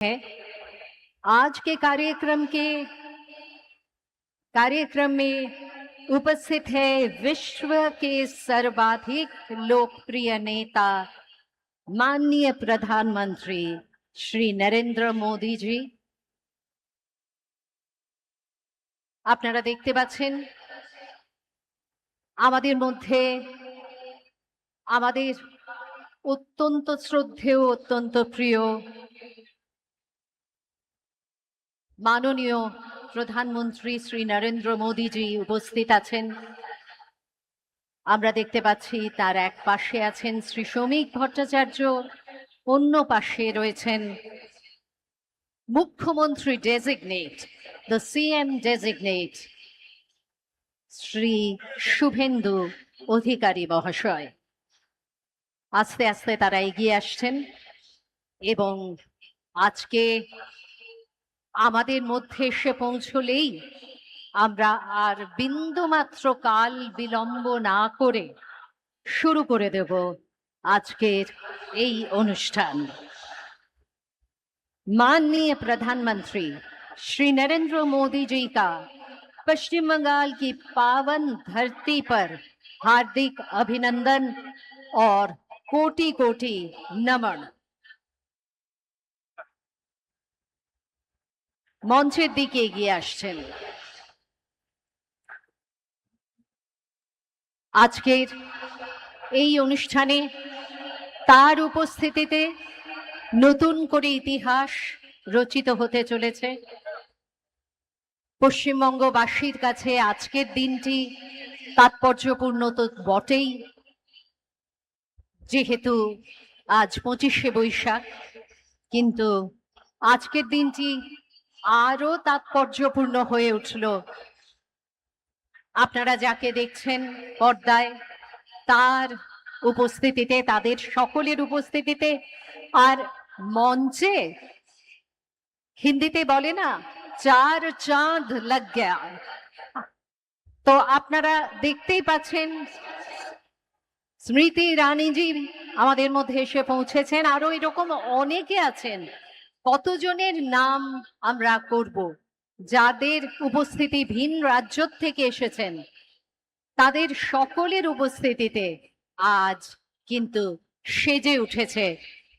है। आज के कार्यक्रम में उपस्थित है विश्व के सर्वाधिक लोकप्रिय नेता माननीय प्रधानमंत्री श्री नरेंद्र मोदी जी। আপনারা দেখতে পাচ্ছেন আমাদের মধ্যে আমাদের অত্যন্ত শ্রদ্ধেয় অত্যন্ত প্রিয় মাননীয় প্রধানমন্ত্রী শ্রী নরেন্দ্র মোদীজি উপস্থিত আছেন। আমরা দেখতে পাচ্ছি তার এক পাশে আছেন শ্রী শ্রমিক ভট্টাচার্য, অন্য পাশে রয়েছেন মুখ্যমন্ত্রী designate, the CM designate Shri Suvendu Adhikari মহাশয়। আস্তে আস্তে তারা এগিয়ে আসছেন এবং আজকে আমাদের মধ্যে এসে পৌঁছলেই আমরা আর বিন্দুমাত্র কাল বিলম্ব না করে শুরু করে দেব আজকের এই অনুষ্ঠান। माननीय प्रधानमंत्री श्री नरेंद्र मोदी जी का पश्चिम बंगाल की पावन धरती पर हार्दिक अभिनंदन और कोटि कोटि नमन। মঞ্চের দিকে এগিয়ে আসছেন। আজকের এই অনুষ্ঠানে তার উপস্থিতিতে নতুন করে ইতিহাস রচিত হতে চলেছে। পশ্চিমবঙ্গবাসীর কাছে আজকের দিনটি তাৎপর্যপূর্ণ তো বটেই, যেহেতু আজ 25শে বৈশাখ, কিন্তু আজকের দিনটি আরো তাৎপর্যপূর্ণ হয়ে উঠল আপনারা যাকে দেখছেন পর্দায় তার উপস্থিতিতে, তাদের সকলের উপস্থিতিতে। আর মঞ্চে হিন্দিতে বলে না, চার চাঁদ লাগ গয়া, তো আপনারা দেখতেই পাচ্ছেন স্মৃতি ইরানিজি আমাদের মধ্যে এসে পৌঁছেছেন। আরো এরকম অনেকে আছেন, কতজনের নাম আমরা করব, যাদের উপস্থিতি ভিন রাজ্য থেকে এসেছেন, তাদের সকলের উপস্থিতিতে আজ কিন্তু সেজে উঠেছে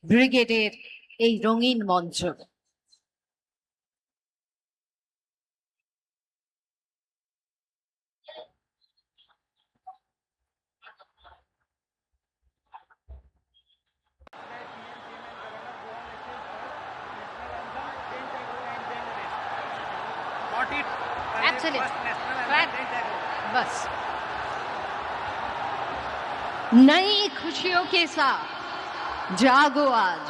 ব্রিগেডের এই রঙিন মঞ্চ। बस नई खुशियों के साथ जागो आज,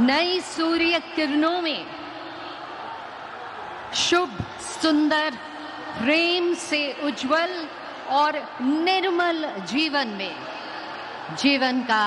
नई सूर्य किरणों में, शुभ सुंदर प्रेम से उज्जवल और निर्मल जीवन में जीवन का